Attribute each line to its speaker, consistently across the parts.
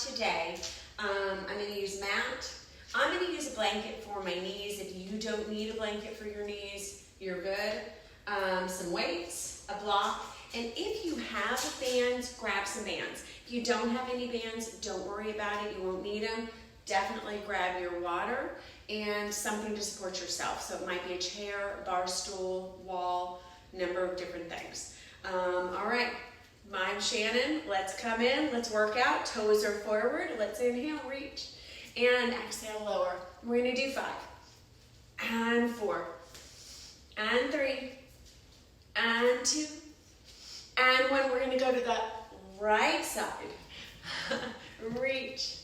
Speaker 1: today, I'm going to use mat. I'm going to use a blanket for my knees. If you don't need a blanket for your knees, you're good. Some weights, a block, and if you have bands, grab some bands. If you don't have any bands, don't worry about it. You won't need them. Definitely grab your water and something to support yourself. So it might be a chair, a bar stool, wall, number of different things. All right, I'm Shannon. Let's come in. Let's work out. Toes are forward. Let's inhale, reach, and exhale, lower. We're going to do 5, and 4, and 3, and 2, and 1. We're going to go to the right side. Reach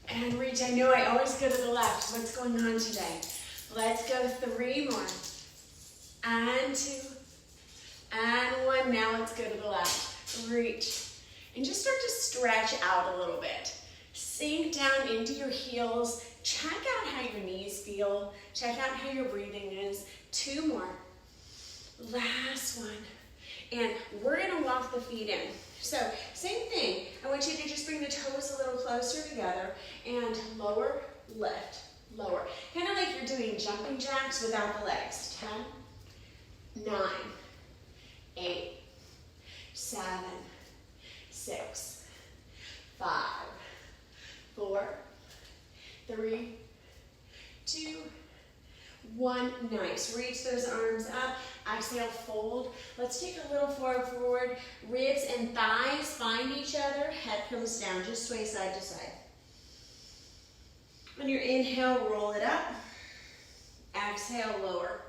Speaker 1: and reach. I know I always go to the left. What's going on today? Let's go 3 more. And 2, and 1. Now let's go to the left. Reach. And just start to stretch out a little bit. Sink down into your heels. Check out how your knees feel. Check out how your breathing is. 2 more. Last one. And we're going to walk the feet in. So same thing. I want you to just bring the toes a little closer together and lower, lift, lower. Kind of like you're doing jumping jacks without the legs. 10, 9, 8, 7, 6, 5, 4, 3, 2, 1. Nice. Reach those arms up. Exhale, fold. Let's take a little forward. Ribs and thighs find each other. Head comes down. Just sway side to side. On your inhale, roll it up. Exhale, lower.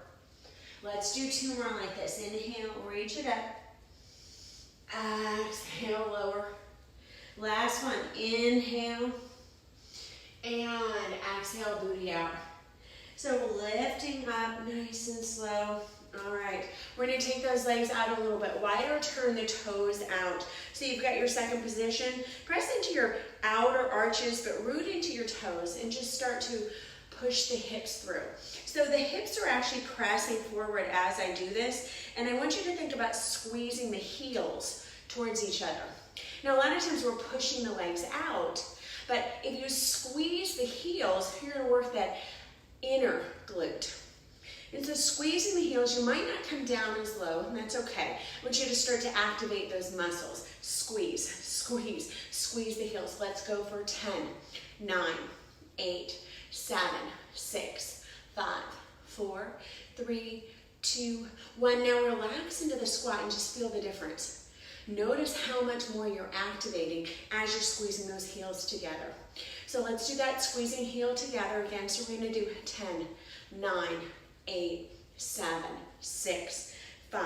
Speaker 1: Let's do 2 more like this. Inhale, reach it up. Exhale, lower. Last one. Inhale. And exhale, booty out. So lifting up nice and slow. All right, we're going to take those legs out a little bit wider, turn the toes out. So you've got your second position. Press into your outer arches, but root into your toes and just start to push the hips through. So the hips are actually pressing forward as I do this, and I want you to think about squeezing the heels towards each other. Now, a lot of times we're pushing the legs out, but if you squeeze the heels, you're going to work that inner glute. And so squeezing the heels, you might not come down as low, and that's okay. I want you to start to activate those muscles. Squeeze, squeeze, squeeze the heels. Let's go for 10, 9, 8, 7, 6, 5, 4, 3, 2, 1. Now relax into the squat and just feel the difference. Notice how much more you're activating as you're squeezing those heels together. So let's do that squeezing heel together again. So we're going to do 10, 9, 8, 7, 6, 5,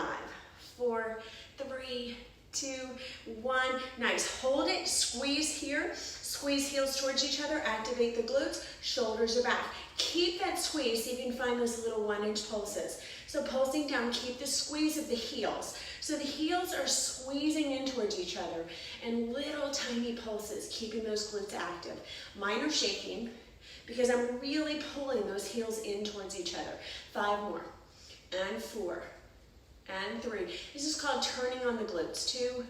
Speaker 1: 4, 3, 2, 1. Nice. Hold it. Squeeze here. Squeeze heels towards each other. Activate the glutes. Shoulders are back. Keep that squeeze so you can find those little 1-inch pulses. So pulsing down, keep the squeeze of the heels. So the heels are squeezing in towards each other and little tiny pulses, keeping those glutes active. Mine are shaking because I'm really pulling those heels in towards each other. 5 more, and 4, and 3. This is called turning on the glutes. 2,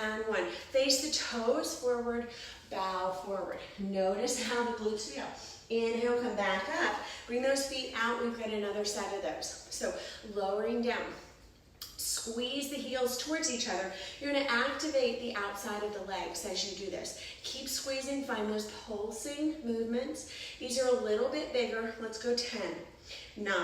Speaker 1: and 1. Face the toes forward, bow forward. Notice how the glutes feel. Inhale, come back up. Bring those feet out. We've got another set of those. So lowering down. Squeeze the heels towards each other. You're going to activate the outside of the legs as you do this. Keep squeezing. Find those pulsing movements. These are a little bit bigger. Let's go 10, 9.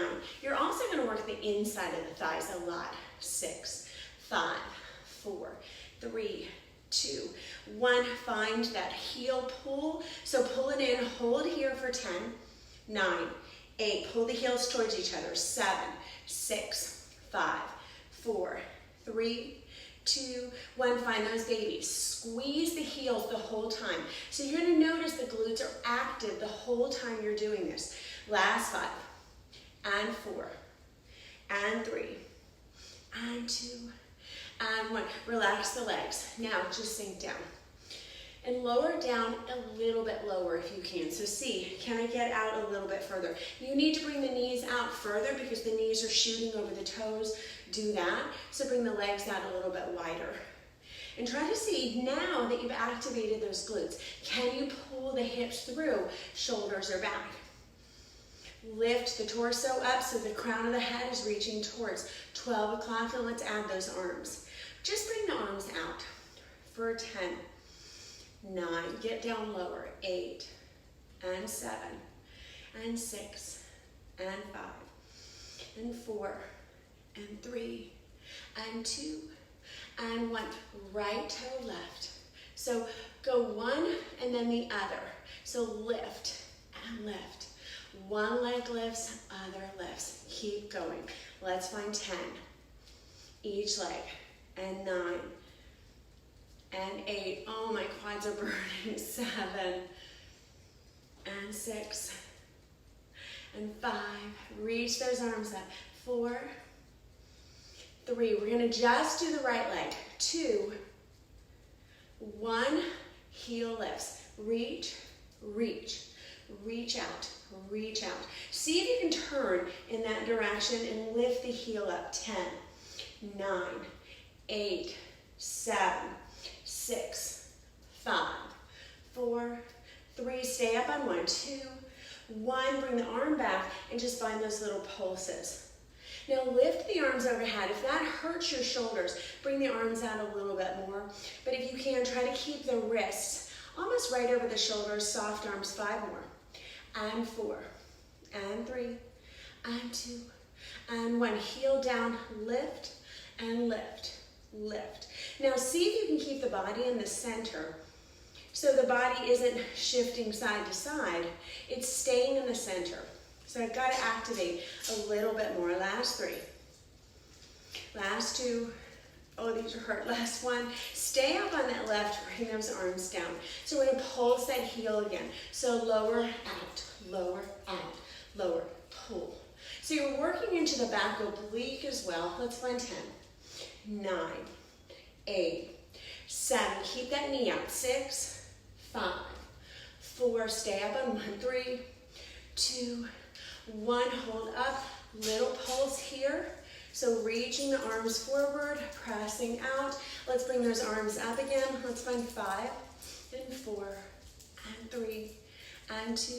Speaker 1: You're also going to work the inside of the thighs a lot. 6, 5, 4, 3, 2, 1. Find that heel pull. So pull it in. Hold here for 10, 9, 8. Pull the heels towards each other. 7, 6, 5, 4, 3, 2, 1. Find those babies. Squeeze the heels the whole time. So you're going to notice the glutes are active the whole time you're doing this. Last 5, and 4, and 3, and 2, and 1. Relax the legs. Now just sink down. And lower down a little bit lower if you can. So see, can I get out a little bit further? You need to bring the knees out further because the knees are shooting over the toes. Do that. So bring the legs out a little bit wider. And try to see, now that you've activated those glutes, can pull the hips through, shoulders are back. Lift the torso up so the crown of the head is reaching towards 12 o'clock, and let's add those arms. Just bring the arms out for 10, 9, get down lower, 8, and 7, and 6, and 5, and 4, and 3, and 2, and 1. Right toe left. So go one and then the other. So lift and lift. One leg lifts, other lifts. Keep going. Let's find 10. Each leg. And 9. And 8. Oh, my quads are burning. 7. And 6. And 5. Reach those arms up. 4. 3. We're going to just do the right leg. 2. 1. Heel lifts. Reach, reach, reach out, reach out. See if you can turn in that direction and lift the heel up. 10, 9, 8, 7, 6, 5, 4, 3. Stay up on 1, 2, 1. Bring the arm back and just find those little pulses. Now lift the arms overhead. If that hurts your shoulders, bring the arms out a little bit more. But if you can, try to keep the wrists almost right over the shoulders. Soft arms. 5 more. And 4. And 3. And 2. And 1. Heel down. Lift and lift. Lift. Now see if you can keep the body in the center so the body isn't shifting side to side. It's staying in the center. So I've got to activate a little bit more. Last 3. Last 2. Oh, these are hurt. Last 1. Stay up on that left. Bring those arms down. So we're going to pulse that heel again. So lower, out, lower, out, lower, pull. So you're working into the back oblique as well. Let's find 10, 9, 8, 7. Keep that knee out. 6, 5, 4. Stay up on 1, 3, 2, 1. Hold up. Little pulse here. So reaching the arms forward, pressing out. Let's bring those arms up again. Let's find 5 and 4 and 3 and 2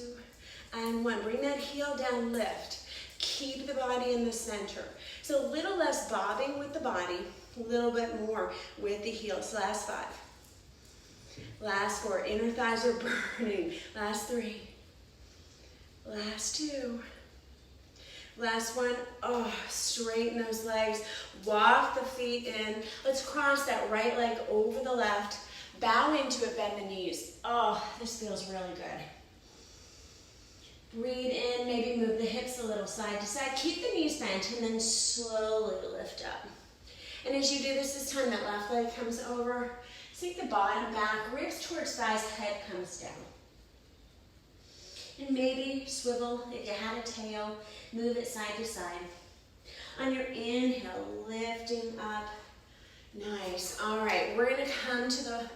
Speaker 1: and 1. Bring that heel down, lift. Keep the body in the center. So a little less bobbing with the body, a little bit more with the heels. Last 5. Last 4. Inner thighs are burning. Last 3. Last 2. Last 1. Oh, straighten those legs. Walk the feet in. Let's cross that right leg over the left. Bow into it, bend the knees. Oh, this feels really good. Breathe in, maybe move the hips a little side to side. Keep the knees bent and then slowly lift up. And as you do this time, that left leg comes over. Sink the bottom back, ribs towards thighs, head comes down. And maybe swivel, if you had a tail, move it side to side. On your inhale, lifting up. Nice. All right, we're going to come to the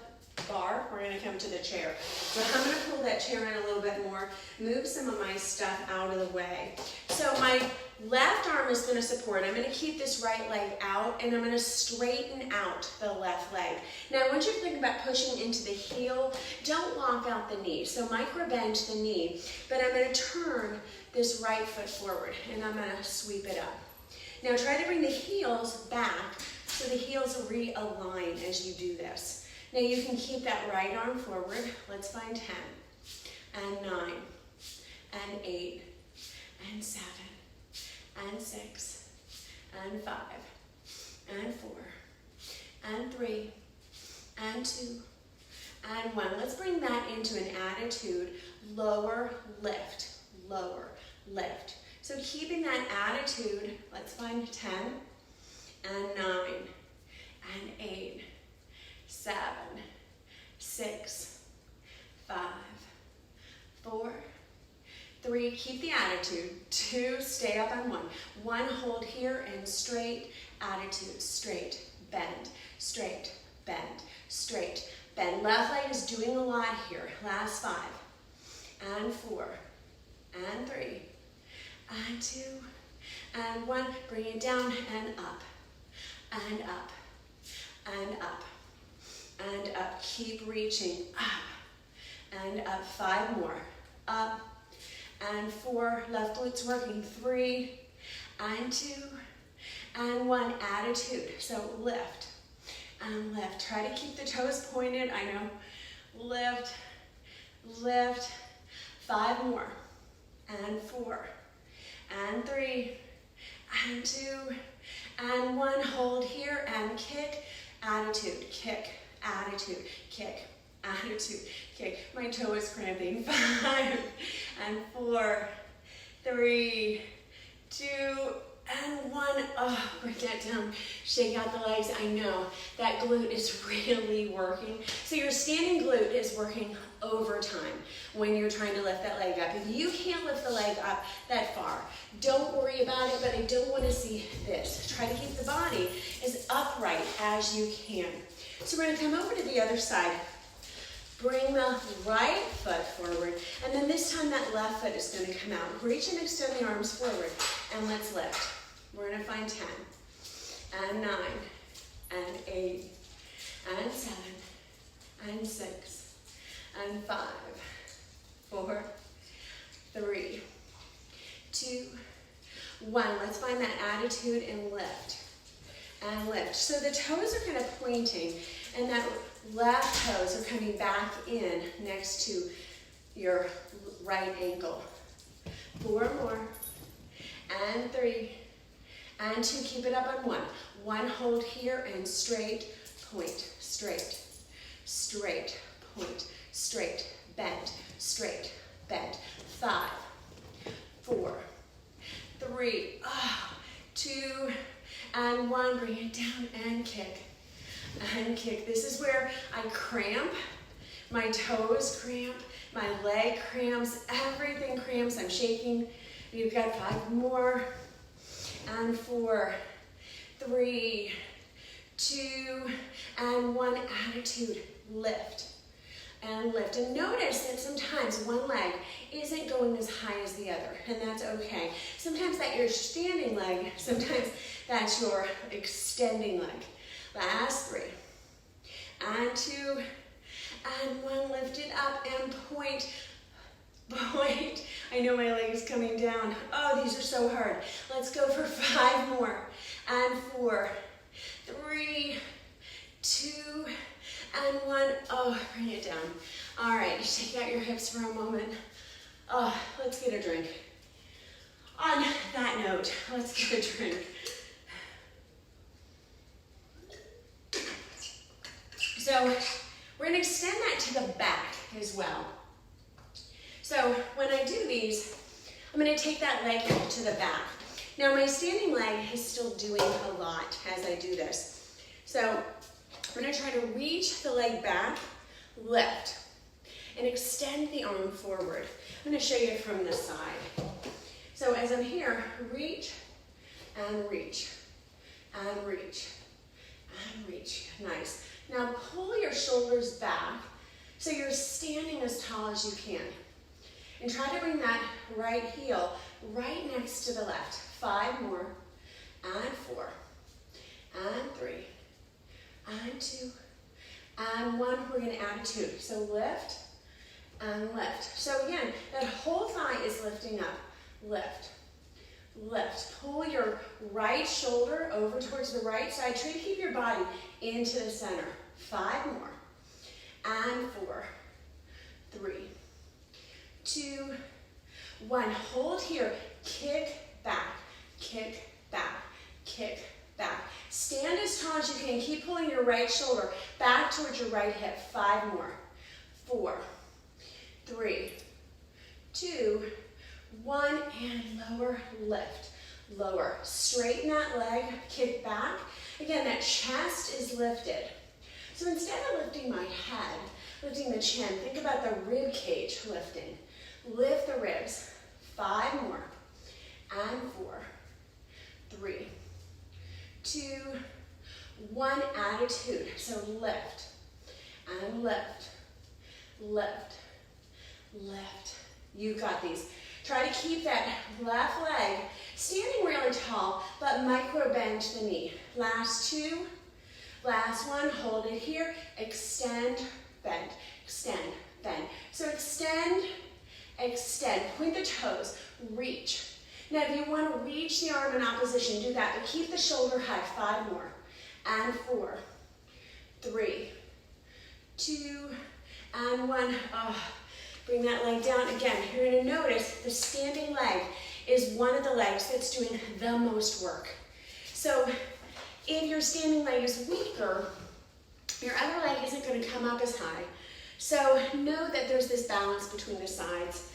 Speaker 1: bar. We're going to come to the chair. So I'm going to pull that chair in a little bit more, move some of my stuff out of the way. So my left arm is going to support. I'm going to keep this right leg out, and I'm going to straighten out the left leg. Now, I want you to think about pushing into the heel. Don't lock out the knee. So micro bend the knee, but I'm going to turn this right foot forward, and I'm going to sweep it up. Now, try to bring the heels back so the heels realign as you do this. Now, you can keep that right arm forward. Let's find 10, and 9, and 8, and 7, and 6, and 5, and 4, and 3, and 2, and 1. Let's bring that into an attitude. Lower, lift, lower, lift. So keeping that attitude, let's find 10, and 9, and 8, 7, 6, 5, 4, 3, keep the attitude. 2, stay up on 1. 1, hold here and straight, attitude, straight, bend, straight, bend, straight, bend. Left leg is doing a lot here. Last 5, and 4, and 3, and 2, and 1. Bring it down and up, and up, and up, and up. Keep reaching up, and and up. 5 more. Up and 4. Left glutes working. 3 and 2 and 1. Attitude. So lift and lift. Try to keep the toes pointed. I know. Lift, lift. 5 more and 4 and 3 and 2 and 1. Hold here and kick. Attitude. Kick. Attitude. Kick. Attitude. Kick. My toe is cramping. 5 and 4, 3, 2, and 1. Oh, bring that down. Shake out the legs. I know that glute is really working. So your standing glute is working overtime when you're trying to lift that leg up. If you can't lift the leg up that far, don't worry about it, but I don't want to see this. Try to keep the body as upright as you can. So we're going to come over to the other side. Bring the right foot forward, and then this time that left foot is going to come out. Reach and extend the arms forward, and let's lift. We're going to find 10, and 9, and 8, and 7, and 6, and 5, 4, 3, 2, 1. Let's find that attitude and lift, and lift. So the toes are kind of pointing, and that left toes are coming back in next to your right ankle. 4 more, and 3, and 2. Keep it up on 1. 1, hold here, and straight, point, straight, straight, point, straight, bend, straight, bend. 5, 4, 3, 2, and 1. Bring it down and kick. And kick. This is where I cramp, my toes cramp, my leg cramps, everything cramps. I'm shaking. You've got 5 more, and 4, 3, 2, and 1. Attitude. Lift and lift. And notice that sometimes one leg isn't going as high as the other, and that's okay. Sometimes that's your standing leg, sometimes that's your extending leg. Last 3, and 2, and 1. Lift it up and point, point. I know my leg is coming down. Oh, these are so hard. Let's go for 5 more, and 4, 3, 2, and 1. Oh, bring it down. All right, shake out your hips for a moment. Oh, let's get a drink. On that note, let's get a drink. So we're going to extend that to the back as well. So when I do these, I'm going to take that leg to the back. Now my standing leg is still doing a lot as I do this. So I'm going to try to reach the leg back, lift, and extend the arm forward. I'm going to show you from this side. So as I'm here, reach, and reach, and reach, and reach. Nice. Now pull your shoulders back so you're standing as tall as you can. And try to bring that right heel right next to the left. 5 more, and 4, and 3, and 2, and 1. We're going to attitude. So lift and lift. So again, that whole thigh is lifting up. Lift, lift. Pull your right shoulder over towards the right side. Try to keep your body into the center. 5 more, and 4, 3, 2, 1. Hold here. Kick back, kick back, kick back. Stand as tall as you can. Keep pulling your right shoulder back towards your right hip. 5 more, 4, 3, 2, 1, and lower, lift, lower. Straighten that leg, kick back. Again, that chest is lifted. So instead of lifting my head, lifting the chin, think about the rib cage lifting. Lift the ribs. 5 more, and 4, 3, 2, 1. Attitude. So lift, and lift, lift, lift. You got these. Try to keep that left leg standing really tall, but micro bend the knee. Last 2, last 1, hold it here, extend, bend, extend, bend. So extend extend, point the toes, reach. Now if you want to reach the arm in opposition, do that, but keep the shoulder high. 5 more, and 4, 3, 2, and 1. Bring that leg down. Again, you're going to notice the standing leg is one of the legs that's doing the most work. So if your standing leg is weaker, your other leg isn't going to come up as high. So know that there's this balance between the sides.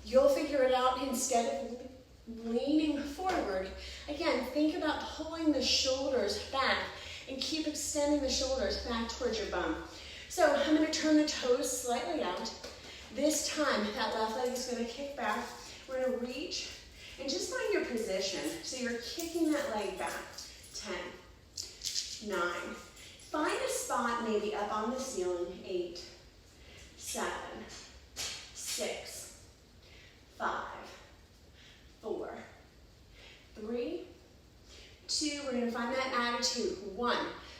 Speaker 1: You'll figure it out. Instead of leaning forward, again, think about pulling the shoulders back and keep extending the shoulders back towards your bum. So I'm going to turn the toes slightly out. This time, that left leg is going to kick back. We're going to reach and just find your position. So you're kicking that leg back. 10, 9. Find a spot maybe up on the ceiling. 8, 7, 6, 5, 4, 3, 2. We're going to find that attitude. 1.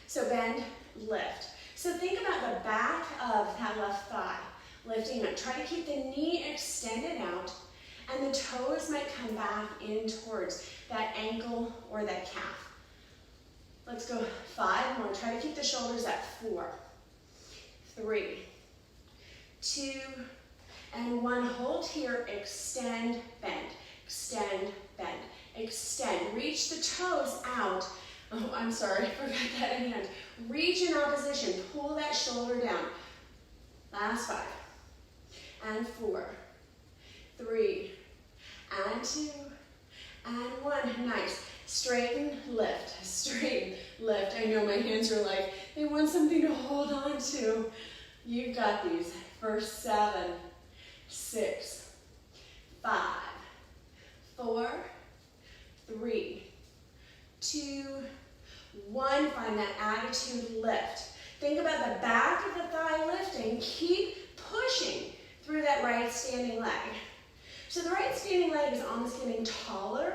Speaker 1: So bend, lift. So think about the back of that left thigh. Lifting up. Try to keep the knee extended out, and the toes might come back in towards that ankle or that calf. Let's go 5 more. Try to keep the shoulders at 4, 3, 2, and 1. Hold here. Extend, bend. Extend, bend. Extend. Reach the toes out. Oh, I'm sorry. I forgot that hand. Reach in opposition. Pull that shoulder down. Last 5. And 4, 3, and 2, and 1. Nice. Straighten, lift, straighten, lift. I know my hands are like, they want something to hold on to. You've got these. First 7, 6, 5, 4, 3, 2, 1. Find that attitude lift. Think about the back of the thigh lifting. Keep pushing through that right standing leg. So the right standing leg is almost getting taller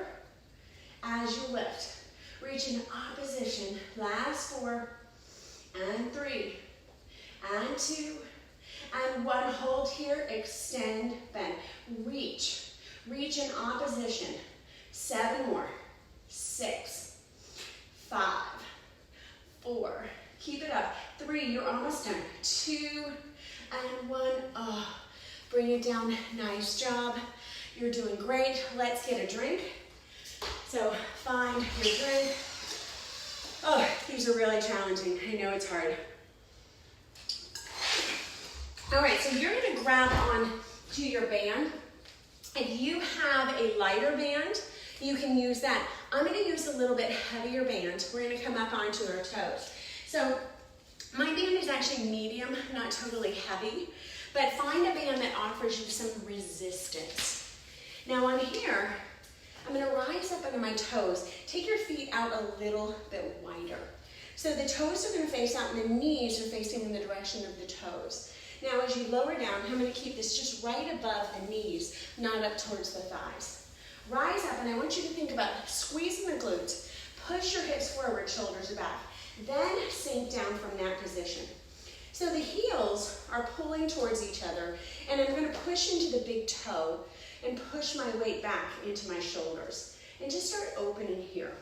Speaker 1: as you lift. Reach in opposition. Last 4, and 3, and 2, and 1. Hold here. Extend, bend. Reach. Reach in opposition. 7 more. 6, 5, 4. Keep it up. 3. You're almost done. 2, and 1. Bring it down. Nice job. You're doing great. Let's get a drink. So find your drink. Oh, these are really challenging. I know it's hard. All right, so you're going to grab on to your band. If you have a lighter band, you can use that. I'm going to use a little bit heavier band. We're going to come up onto our toes. So my band is actually medium, not totally heavy. But find a band that offers you some resistance. Now on here, I'm going to rise up under my toes. Take your feet out a little bit wider. So the toes are going to face out and the knees are facing in the direction of the toes. Now as you lower down, I'm going to keep this just right above the knees, not up towards the thighs. Rise up, and I want you to think about squeezing the glutes. Push your hips forward, shoulders are back. Then sink down from that position. So the heels are pulling towards each other, and I'm going to push into the big toe and push my weight back into my shoulders. And just start opening here.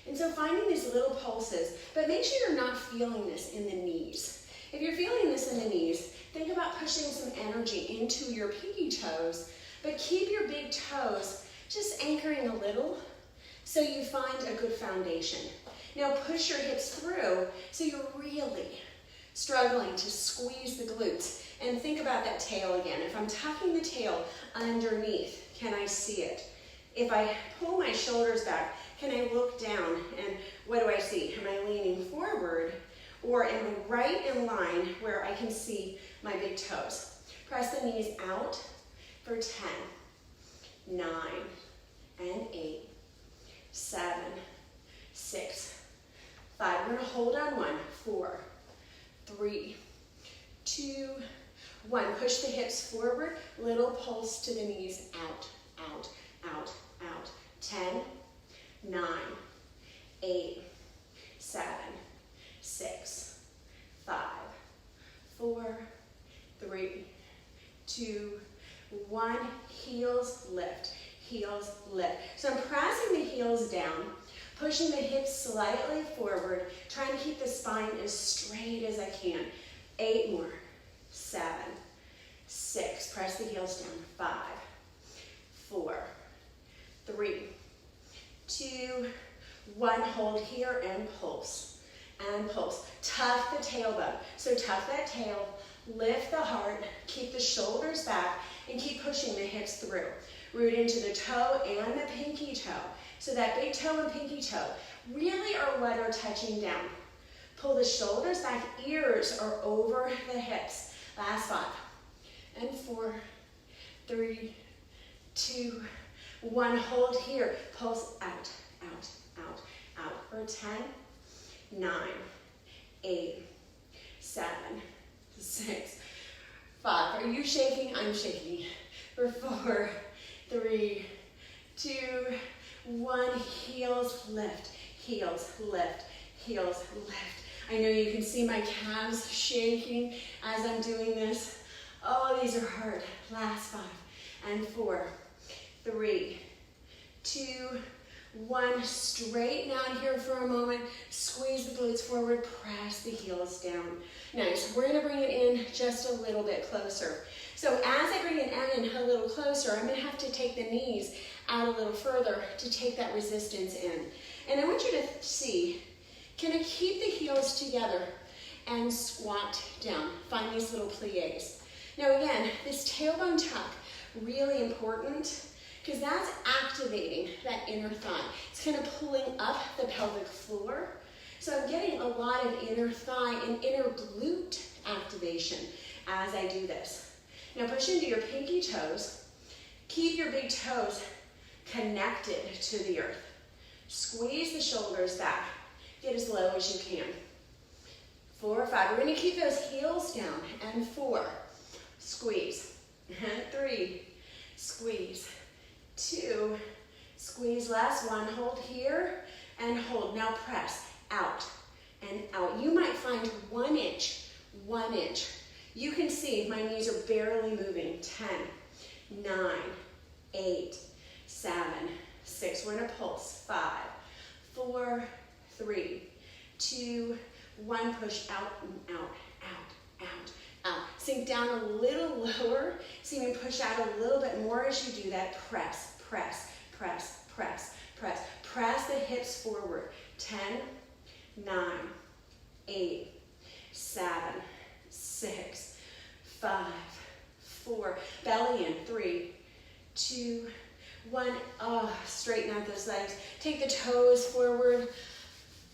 Speaker 1: And so finding these little pulses, but make sure you're not feeling this in the knees. If you're feeling this in the knees, think about pushing some energy into your pinky toes, but keep your big toes just anchoring a little so you find a good foundation. Now push your hips through so you're really struggling to squeeze the glutes. And think about that tail again. If I'm tucking the tail underneath, can I see it? If I pull my shoulders back, can I look down and what do I see? Am I leaning forward or am I right in line where I can see my big toes? Press the knees out for 10, 9, and 8, 7, 6, 5. We're going to hold on 1, 4, 3, 2, 1. Push the hips forward, little pulse to the knees, out, out, out, out. 10, 9, 8, 7, 6, 5, 4, 3, 2, 1, heels, lift, heels, lift. So I'm pressing the heels down, pushing the hips slightly forward, trying to keep the spine as straight as I can. 8 more, 7, 6, press the heels down, 5, 4, 3, 2, 1, hold here and pulse, and pulse. Tuck the tailbone, so tuck that tail, lift the heart, keep the shoulders back, and keep pushing the hips through. Root into the toe and the pinky toe. So that big toe and pinky toe really are what are touching down. Pull the shoulders back, ears are over the hips. Last 5, and 4, 3, 2, 1. Hold here, pulse out, out, out, out. For 10, 9, 8, 7, 6, 5. Are you shaking? I'm shaking. For 4, 3, 2, 1. Heels lift, heels lift, heels lift. I know you can see my calves shaking as I'm doing this. Oh, these are hard. Last 5, and 4, 3, 2, 1. Straighten out here for a moment. Squeeze the glutes forward. Press the heels down. Nice. We're going to bring it in just a little bit closer. So as I bring it in a little closer, I'm going to have to take the knees out a little further to take that resistance in. And I want you to see, can I keep the heels together and squat down? Find these little plies. Now again, this tailbone tuck, really important, because that's activating that inner thigh. It's kind of pulling up the pelvic floor. So I'm getting a lot of inner thigh and inner glute activation as I do this. Now push into your pinky toes. Keep your big toes connected to the earth. Squeeze the shoulders back. Get as low as you can. 4, 5. We're going to keep those heels down. And 4. Squeeze. And 3. Squeeze. 2. Squeeze. Last 1. Hold here and hold. Now press out and out. You might find 1 inch. 1 inch. You can see my knees are barely moving. 10, 9, 8, 7, 6. We're going to pulse. 5, 4, 3, 2, 1. Push out and out, out, out, out. Sink down a little lower. See me push out a little bit more as you do that. Press, press, press, press, press. Press the hips forward. 10, 9, 8, 7, 6, 5, 4. Belly in. 3, 2, 1. Oh, straighten out those legs. Take the toes forward.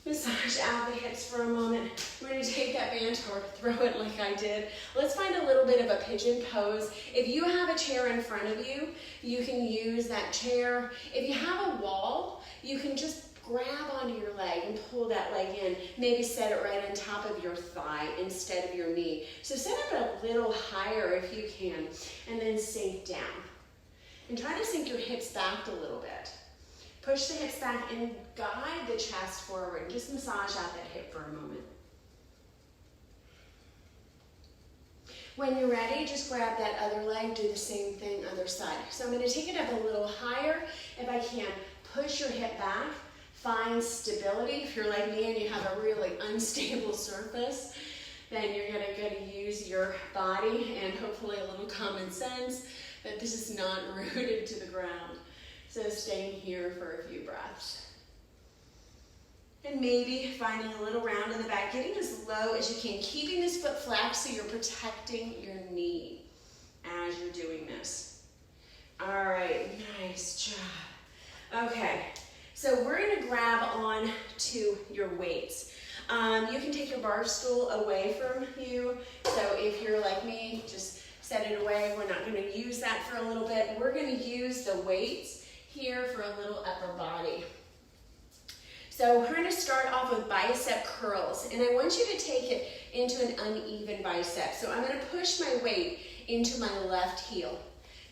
Speaker 1: Massage out the hips for a moment. We're going to take that band or throw it like I did. Let's find a little bit of a pigeon pose. If you have a chair in front of you, you can use that chair. If you have a wall, you can just grab onto your leg and pull that leg in. Maybe set it right on top of your thigh instead of your knee. So set up a little higher if you can, and then sink down. And try to sink your hips back a little bit. Push the hips back and guide the chest forward. Just massage out that hip for a moment. When you're ready, just grab that other leg, do the same thing, other side. So I'm going to take it up a little higher if I can. Push your hip back, find stability. If you're like me and you have a really unstable surface, then you're going to use your body and hopefully a little common sense that this is not rooted to the ground. So staying here for a few breaths. And maybe finding a little round in the back, getting as low as you can, keeping this foot flat so you're protecting your knee as you're doing this. All right, nice job. Okay, so we're gonna grab on to your weights. You can take your bar stool away from you. So if you're like me, just set it away. We're not gonna use that for a little bit. We're gonna use the weights here for a little upper body. So we're going to start off with bicep curls, and I want you to take it into an uneven bicep. So I'm going to push my weight into my left heel.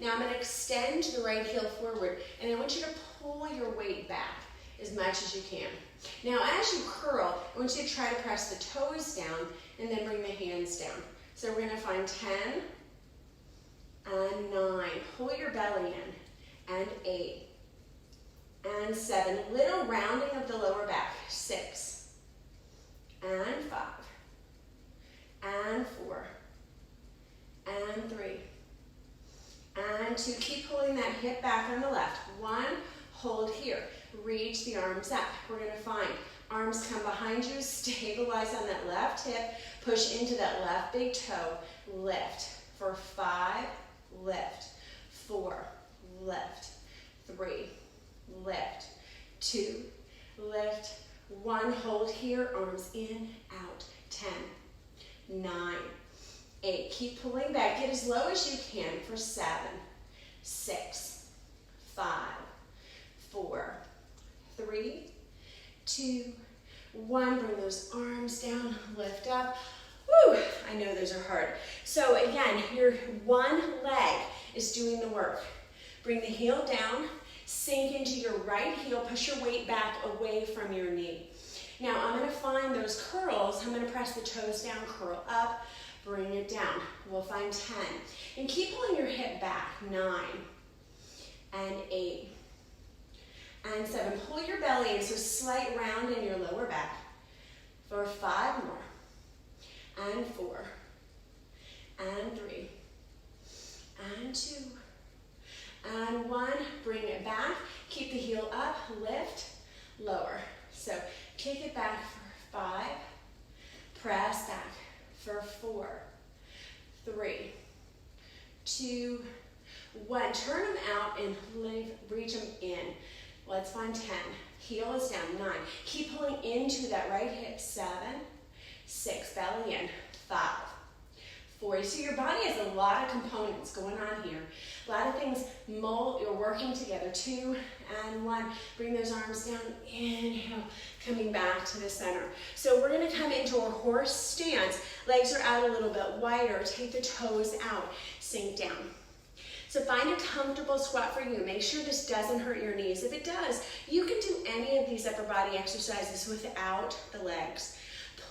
Speaker 1: Now I'm going to extend the right heel forward, and I want you to pull your weight back as much as you can. Now as you curl, I want you to try to press the toes down and then bring the hands down. So we're going to find 10 and 9. your belly in, and 8, and 7. Little rounding of the lower back, 6, and 5, and 4, and 3, and 2. Keep pulling that hip back on the left. 1, hold here. Reach the arms up. We're going to find arms come behind you, stabilize on that left hip, push into that left big toe, lift. For 5, lift. 4, lift. 3, lift. 2, lift. 1, hold here, arms in, out. 10, 9, 8. Keep pulling back. Get as low as you can for 7, 6, 5, 4, 3, 2, 1. Bring those arms down, lift up. Woo, I know those are hard. So again, your one leg is doing the work. Bring the heel down, sink into your right heel, push your weight back away from your knee. Now I'm gonna find those curls. I'm gonna press the toes down, curl up, bring it down. We'll find 10. And keep pulling your hip back, 9, and 8, and 7. Pull your belly in, so slight round in your lower back. For 5 more. And 4, and 3, and 2, and 1. Bring it back. Keep the heel up, lift, lower. So kick it back for 5, press back for 4, 3, 2, 1. Turn them out and reach them in. Let's find 10. Heel is down, 9. Keep pulling into that right hip, 7, 6, belly in, 5, 4. So your body has a lot of components going on here. A lot of things mold, you're working together. 2 and 1. Bring those arms down, inhale, coming back to the center. So we're gonna come into a horse stance. Legs are out a little bit wider. Take the toes out, sink down. So find a comfortable squat for you. Make sure this doesn't hurt your knees. If it does, you can do any of these upper body exercises without the legs.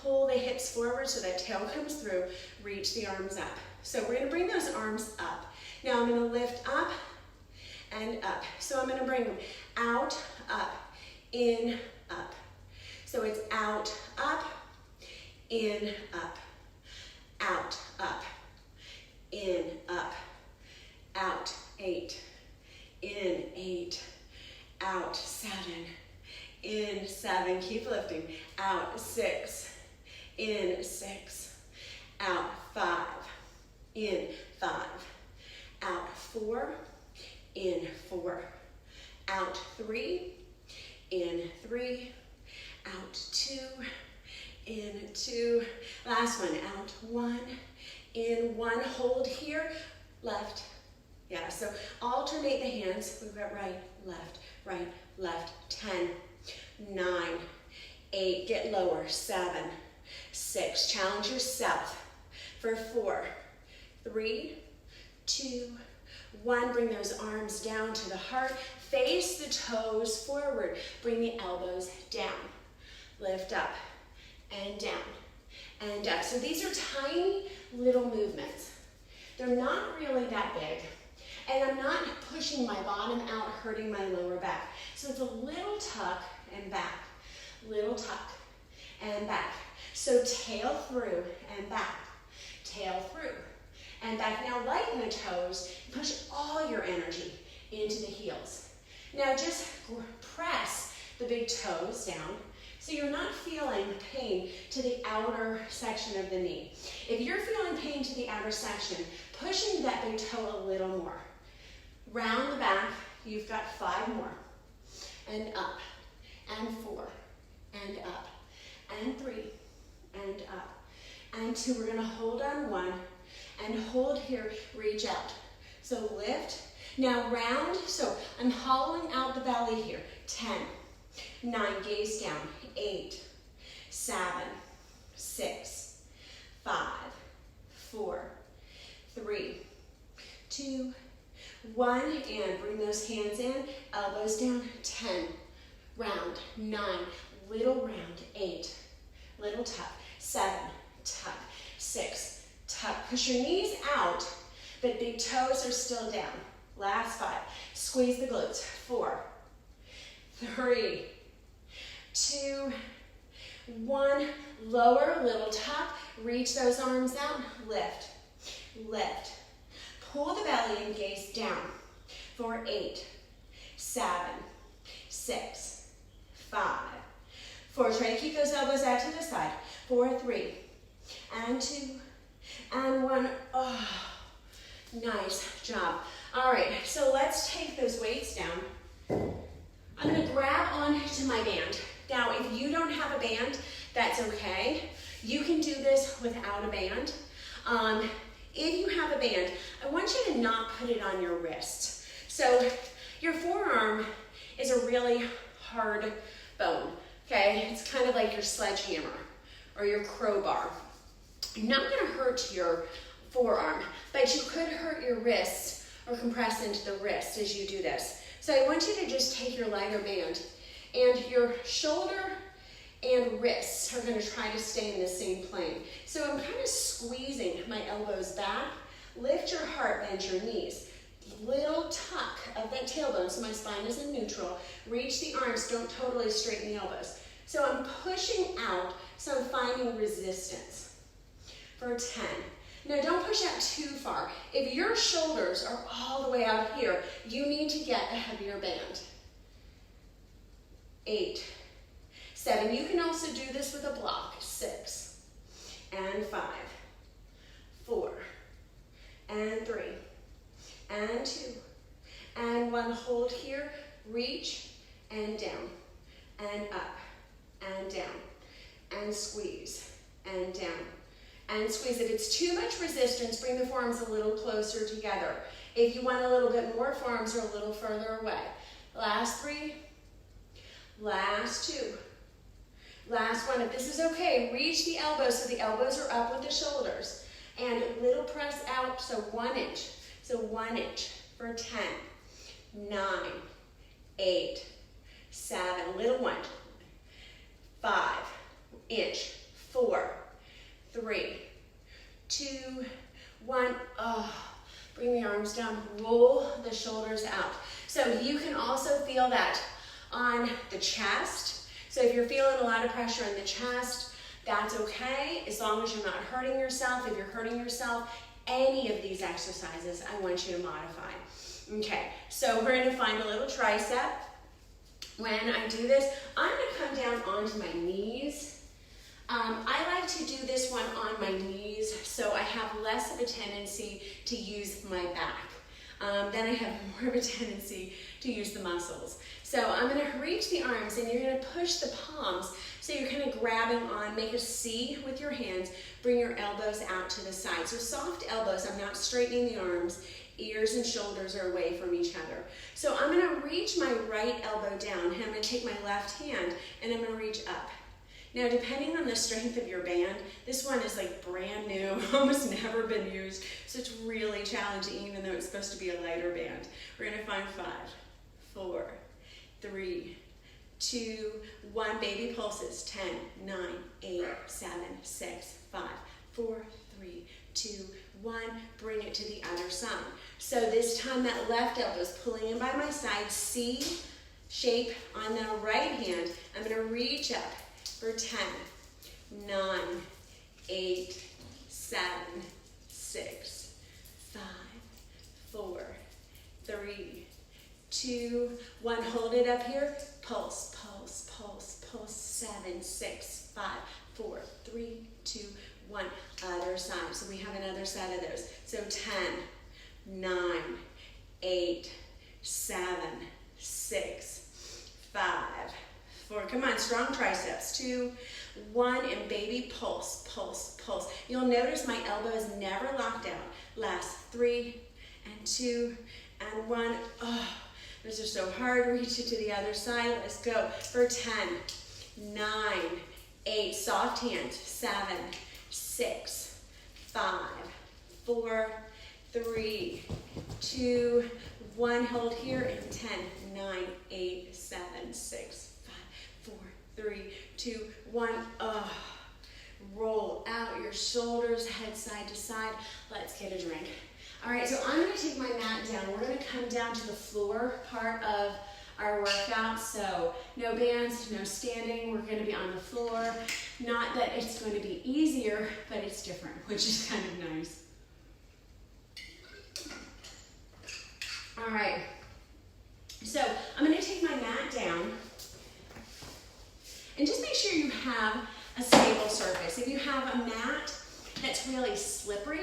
Speaker 1: Pull the hips forward so that tail comes through. Reach the arms up. So we're gonna bring those arms up. Now I'm gonna lift up and up. So I'm gonna bring them out, up, in, up. So it's out, up, in, up, out, up, in, up, out, 8, in, 8, out, 7, in, 7, keep lifting, out, 6, in, 6, out, 5, in, 5, out, 4, in, 4, out, 3, in, 3, out, 2, in, 2, last one, out, 1, in, 1, hold here, left. Yeah, so alternate the hands. We've got right, left, 10, 9, 8, get lower, 7, 6, challenge yourself for 4, 3, 2, 1, bring those arms down to the heart, face the toes forward, bring the elbows down, lift up, and down, and up. So these are tiny little movements. They're not really that big. And I'm not pushing my bottom out, hurting my lower back. So it's a little tuck and back, little tuck and back. So tail through and back, tail through and back. Now lighten the toes, push all your energy into the heels. Now just press the big toes down so you're not feeling pain to the outer section of the knee. If you're feeling pain to the outer section, push into that big toe a little more. Round the back, you've got 5 more, and up, and 4, and up, and 3, and up, and 2. We're gonna hold on 1, and hold here, reach out. So lift, now round, so I'm hollowing out the belly here. 10, 9, gaze down, 8, 7, 6, 5, 4, 3, 2, 1, and bring those hands in, elbows down, 10, round, 9, little round, 8, little tuck, 7, tuck, 6, tuck. Push your knees out, but big toes are still down. Last 5. Squeeze the glutes. 4, 3, 2, 1. Lower, little tuck. Reach those arms out. Lift, lift. Pull the belly and gaze down. For 8, 7, 6, 5, 4. Try to keep those elbows out to the side. 4, 3, and 2, and 1. Oh, nice job. All right, so let's take those weights down. I'm gonna grab onto my band. Now, if you don't have a band, that's okay. You can do this without a band. If you have a band, I want you to not put it on your wrist. So your forearm is a really hard bone, okay? It's kind of like your sledgehammer or your crowbar. You're not gonna hurt your forearm, but you could hurt your wrist or compress into the wrist as you do this. So I want you to just take your lighter band, and your shoulder and wrists are gonna try to stay in the same plane. So I'm kind of squeezing my elbows back. Lift your heart, bend your knees. Little tuck of that tailbone so my spine is in neutral. Reach the arms, don't totally straighten the elbows. So I'm pushing out, so I'm finding resistance. For 10. Now don't push out too far. If your shoulders are all the way out here, you need to get a heavier band. 8, 7. You can also do this with a block. 6, and 5, 4, and 3, and 2, and 1. Hold here, reach, and down, and up, and down, and squeeze, and down, and squeeze. If it's too much resistance, bring the forearms a little closer together. If you want a little bit more, forearms are a little further away. Last 3, last 2, last 1. If this is okay, reach the elbows so the elbows are up with the shoulders. And little press out, so 1 inch. So 1 inch for 10, 9, 8, 7, little 1, 5 inch, 4, 3, 2, 1. Oh, bring the arms down, roll the shoulders out. So you can also feel that on the chest. So if you're feeling a lot of pressure in the chest, that's okay, as long as you're not hurting yourself. If you're hurting yourself, any of these exercises, I want you to modify. Okay, so we're gonna find a little tricep. When I do this, I'm gonna come down onto my knees. I like to do this one on my knees, so I have less of a tendency to use my back. Then I have more of a tendency to use the muscles. So I'm gonna reach the arms, and you're gonna push the palms, so you're kind of grabbing on, make a C with your hands, bring your elbows out to the side. So soft elbows, I'm not straightening the arms, ears and shoulders are away from each other. So I'm gonna reach my right elbow down, and I'm gonna take my left hand, and I'm gonna reach up. Now, depending on the strength of your band, this one is like brand new, almost never been used, so it's really challenging even though it's supposed to be a lighter band. We're gonna find 5, 4, 3, 2, 1. Baby pulses. 10, 9, 8, 7, 6, 5, 4, 3, 2, 1. Bring it to the other side. So this time that left elbow is pulling in by my side. C shape on the right hand. I'm going to reach up for 10, 9, 8, 7, 6, 5, 4, 3, 2, 1. Hold it up here. Pulse, pulse, pulse, pulse. 7, 6, 5, 4, 3, 2, 1. Other side. So we have another set of those. So 10, 9, 8, 7, 6, 5, 4. Come on, strong triceps. 2, 1, and baby pulse, pulse, pulse. You'll notice my elbow is never locked out. Last 3, and 2, and 1. Oh. Those are so hard. Reach it to the other side. Let's go for 10, 9, 8. Soft hands. 7, 6, 5, 4, 3, 2, 1. Hold here. And 10, 9, 8, 7, 6, 5, 4, 3, 2, 1. Oh. Roll out your shoulders, head side to side. Let's get a drink. All right, so I'm gonna take my mat down. We're gonna come down to the floor part of our workout. So no bands, no standing. We're gonna be on the floor. Not that it's going to be easier, but it's different, which is kind of nice. All right, so I'm gonna take my mat down and just make sure you have a stable surface. If you have a mat that's really slippery,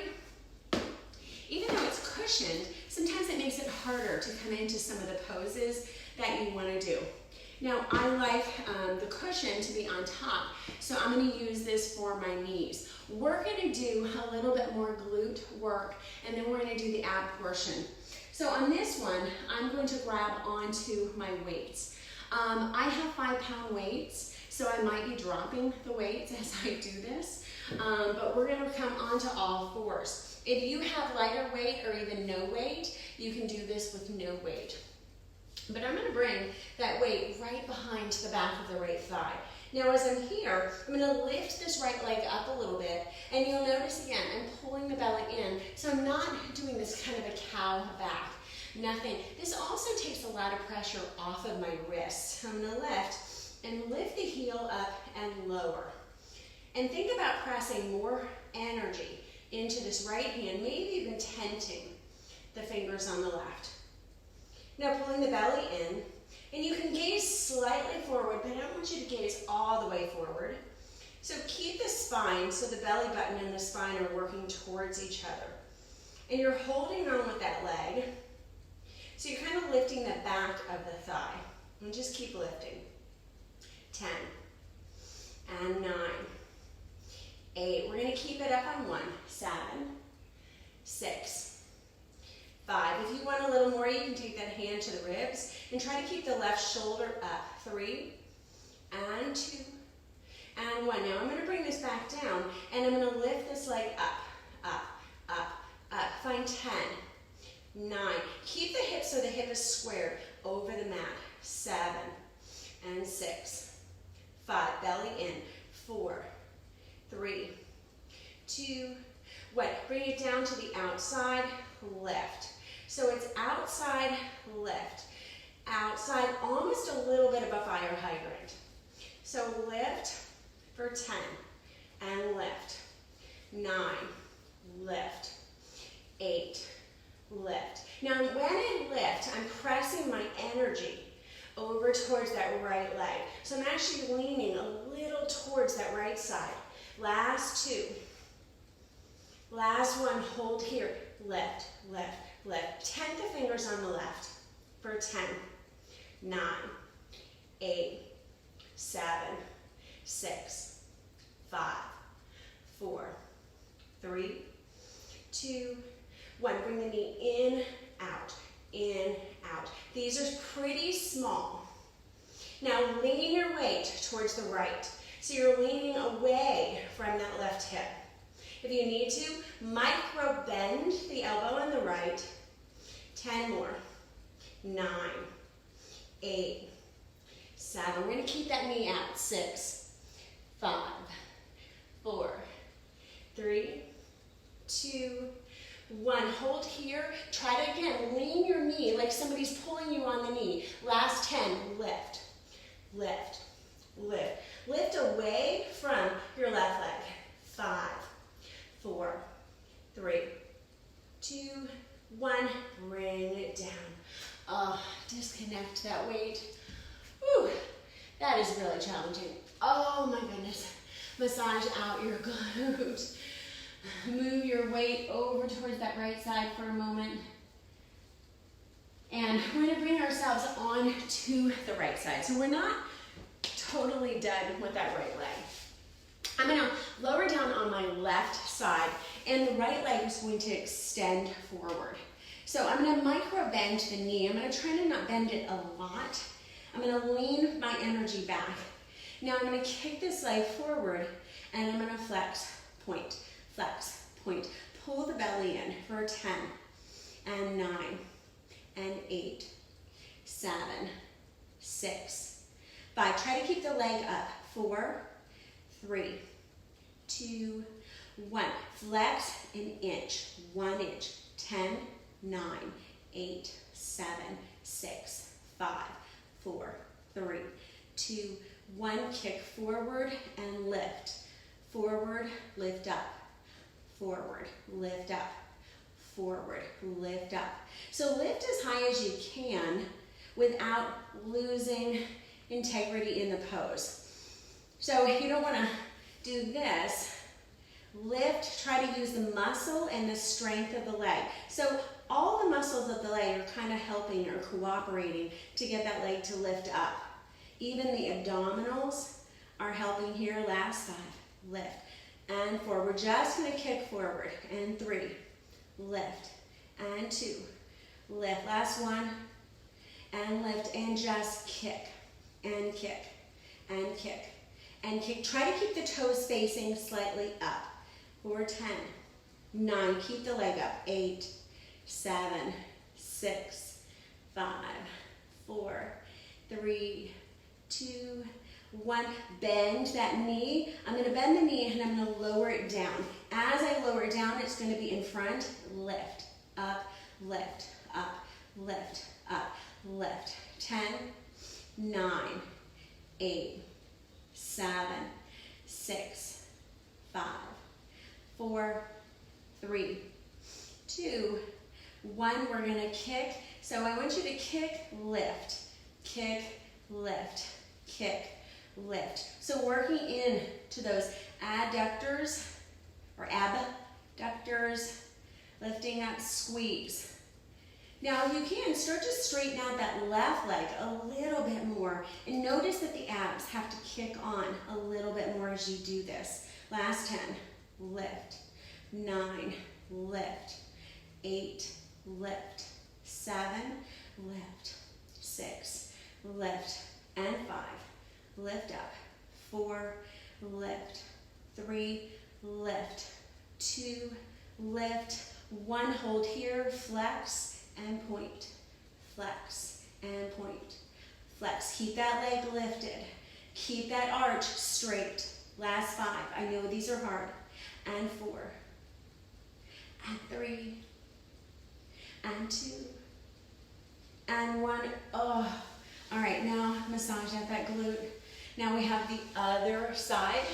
Speaker 1: even though it's cushioned, sometimes it makes it harder to come into some of the poses that you want to do. Now, I like the cushion to be on top, so I'm going to use this for my knees. We're going to do a little bit more glute work, and then we're going to do the ab portion. So on this one, I'm going to grab onto my weights. I have 5-pound weights, so I might be dropping the weights as I do this, but we're going to come onto all fours. If you have lighter weight or even no weight, you can do this with no weight. But I'm going to bring that weight right behind the back of the right thigh. Now as I'm here, I'm going to lift this right leg up a little bit, and you'll notice again, I'm pulling the belly in, so I'm not doing this kind of a cow back. Nothing. This also takes a lot of pressure off of my wrist. I'm going to lift the heel up and lower. And think about pressing more energy into this right hand, maybe even tenting the fingers on the left. Now pulling the belly in, and you can gaze slightly forward, but I don't want you to gaze all the way forward. So keep the spine, so the belly button and the spine are working towards each other. And you're holding on with that leg, so you're kind of lifting the back of the thigh. And just keep lifting. 10, and 9, 8. We're going to keep it up on 1, 7, 6, 5. If you want a little more, you can take that hand to the ribs and try to keep the left shoulder up. 3, and 2, and 1. Now I'm going to bring this back down, and I'm going to lift this leg up, up, up, up. Find 10, 9. Keep the hip so the hip is squared over the mat. 7, and 6, 5. Belly in. 4, 3, 2, 1. Bring it down to the outside, lift. So it's outside, lift. Outside, almost a little bit above fire hydrant. So lift for 10, and lift. 9, lift. 8, lift. Now when I lift, I'm pressing my energy over towards that right leg. So I'm actually leaning a little towards that right side. Last 2. Last 1, hold here. Lift, lift, lift. Tent the fingers on the left for 10, 9, 8, 7, 6, 5, 4, 3, 2, 1. Bring the knee in, out, in, out. These are pretty small. Now lean your weight towards the right. So you're leaning away from that left hip. If you need to, micro bend the elbow on the right. 10 more. 9, 8, 7. We're going to keep that knee out. 6, 5, 4, 3, 2, 1. Hold here. Try to again lean your knee like somebody's pulling you on the knee. Last 10. Lift, lift, lift. Lift away from your left leg. 5, 4, 3, 2, 1. Bring it down. Oh, disconnect that weight. Whew, that is really challenging. Oh my goodness. Massage out your glutes. Move your weight over towards that right side for a moment. And we're going to bring ourselves on to the right side. So we're not totally done with that right leg. I'm going to lower down on my left side, and the right leg is going to extend forward. So I'm going to micro bend the knee. I'm going to try to not bend it a lot. I'm going to lean my energy back. Now I'm going to kick this leg forward, and I'm going to flex, point, flex, point. Pull the belly in for 10, and 9, and 8, 7, 6, 5. Try to keep the leg up. 4, 3, 2, 1. Flex an inch, 1 inch, 10, 9, 8, 7, 6, 5, 4, 3, 2, 1. Kick forward and lift. Forward, lift up. Forward, lift up. Forward, lift up. So lift as high as you can without losing integrity in the pose. So you don't want to do this. Lift, try to use the muscle and the strength of the leg. So all the muscles of the leg are kind of helping or cooperating to get that leg to lift up. Even the abdominals are helping here. Last 5, lift. And 4, we're just going to kick forward. And 3, lift. And 2, lift. Last 1, and lift. And just kick. And kick. And kick. And kick. Try to keep the toes facing slightly up. 4, 10, 9, keep the leg up. 8, 7, 6, 5, 4, 3, 2, 1. Bend that knee. I'm going to bend the knee and I'm going to lower it down. As I lower it down, it's going to be in front. Lift, up, lift, up, lift, up, lift. 10, 9, 8, 7, 6, 5, 4, 3, 2, 1. We're going to kick. So I want you to kick, lift, kick, lift, kick, lift. So working in to those adductors or abductors, lifting up, squeeze. Now you can start to straighten out that left leg a little bit more and notice that the abs have to kick on a little bit more as you do this. Last 10, lift, 9, lift, 8, lift, 7, lift, 6, lift, and 5, lift up, 4, lift, 3, lift, 2, lift, 1, hold here, flex and point, flex and point, flex. Keep that leg lifted, keep that arch straight. Last 5, I know these are hard, and 4, and 3, and 2, and 1. Oh, all right, now massage out that glute. Now we have the other side.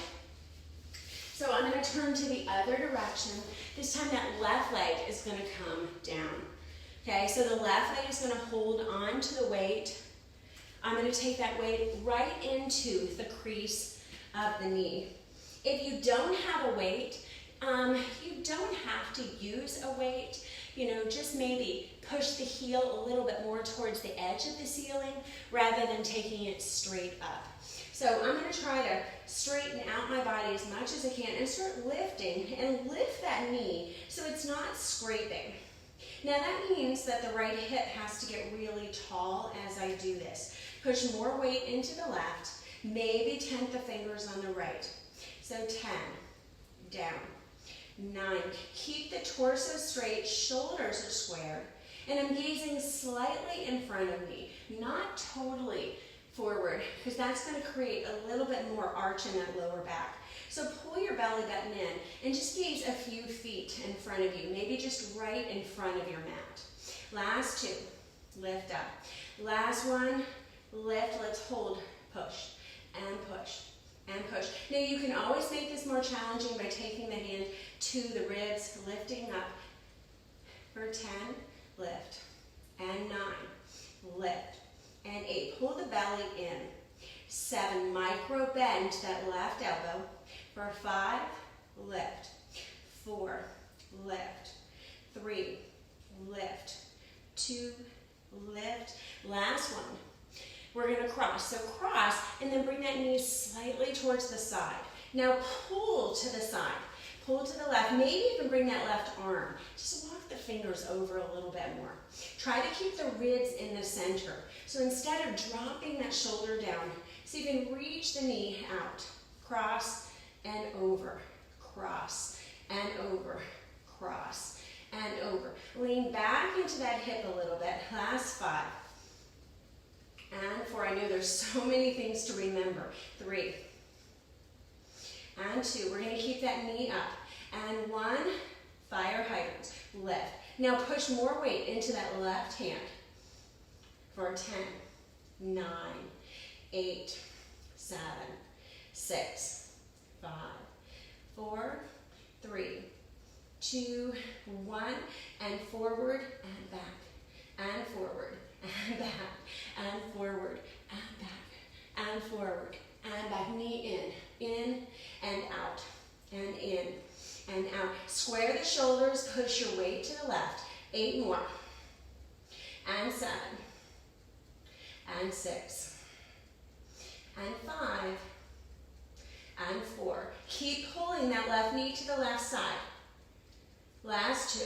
Speaker 1: So I'm going to turn to the other direction. This time that left leg is going to come down. Okay, so the left leg is going to hold on to the weight. I'm going to take that weight right into the crease of the knee. If you don't have a weight, you don't have to use a weight. You know, just maybe push the heel a little bit more towards the edge of the ceiling rather than taking it straight up. So I'm going to try to straighten out my body as much as I can and start lifting and lift that knee so it's not scraping. Now that means that the right hip has to get really tall as I do this. Push more weight into the left, maybe tent the fingers on the right. So 10, down, 9. Keep the torso straight, shoulders are squared, and I'm gazing slightly in front of me, not totally forward, because that's going to create a little bit more arch in that lower back. So pull your belly button in and just gaze a few feet in front of you, maybe just right in front of your mat. Last 2, lift up. Last 1, lift, let's hold, push, and push, and push. Now you can always make this more challenging by taking the hand to the ribs, lifting up. For 10, lift, and 9, lift, and 8. Pull the belly in. 7, micro bend that left elbow. For 5, lift. 4, lift. 3, lift. 2, lift. Last 1. We're going to cross. So cross and then bring that knee slightly towards the side. Now pull to the side. Pull to the left. Maybe even bring that left arm. Just walk the fingers over a little bit more. Try to keep the ribs in the center. So instead of dropping that shoulder down, so you can reach the knee out. Cross and over. Cross and over. Cross and over. Lean back into that hip a little bit. Last 5. And 4. I know there's so many things to remember. 3. And 2. We're going to keep that knee up. And 1. Fire hydrant. Lift. Now push more weight into that left hand for 10, 9, 8, 7, 6, 5, 4, 3, 2, 1, and forward and back, and forward and back, and forward and back, and forward and back. Knee in and out, and in and out. Square the shoulders, push your weight to the left. 8 more, and 7, and 6, and 5, and 4. Keep pulling that left knee to the left side. Last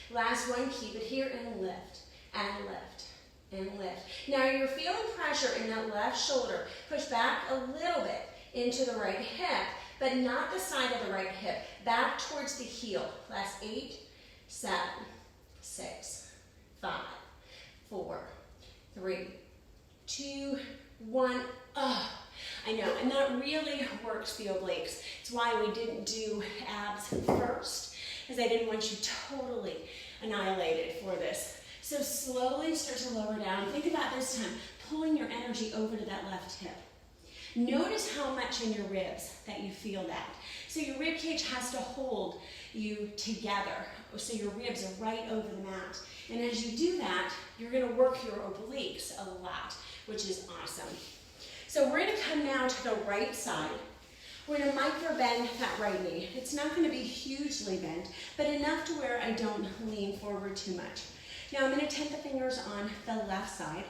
Speaker 1: 2. Last 1, keep it here and lift, and lift, and lift. Now you're feeling pressure in that left shoulder. Push back a little bit into the right hip, but not the side of the right hip. Back towards the heel. Last 8, 7, 6, 5, 4, 3, 2, 1. Oh, I know, and that really works the obliques. It's why we didn't do abs first, because I didn't want you totally annihilated for this. So slowly start to lower down. Think about this time, pulling your energy over to that left hip. Notice how much in your ribs that you feel that. So your rib cage has to hold you together. So your ribs are right over the mat. And as you do that, you're gonna work your obliques a lot, which is awesome. So we're gonna come now to the right side. We're gonna micro bend that right knee. It's not gonna be hugely bent, but enough to where I don't lean forward too much. Now I'm gonna take the fingers on the left side,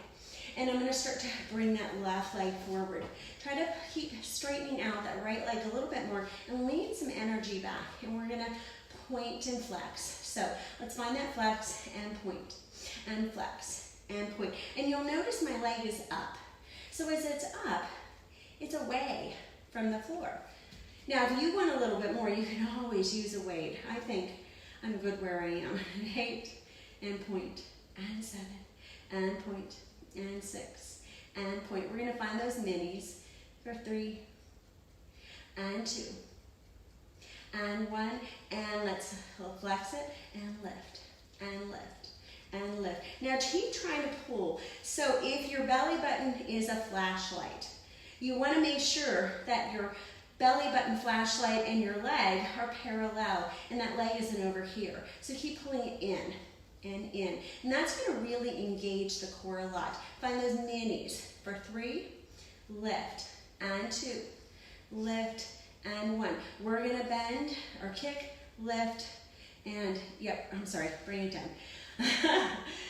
Speaker 1: and I'm gonna start to bring that left leg forward. Try to keep straightening out that right leg a little bit more and lean some energy back. And we're gonna point and flex. So let's find that flex and point, and flex and point. And you'll notice my leg is up. So as it's up, it's away from the floor. Now if you want a little bit more, you can always use a weight. I think I'm good where I am. 8 and point, and 7 and point, and 6 and point. We're gonna find those minis for 3 and 2 and 1, and let's flex it and lift and lift and lift. Now keep trying to pull. So if your belly button is a flashlight, you want to make sure that your belly button flashlight and your leg are parallel, and that leg isn't over here. So keep pulling it in and in. And that's going to really engage the core a lot. Find those minis for 3, lift, and 2, lift, and 1. We're going to bend or kick, lift, and, bring it down.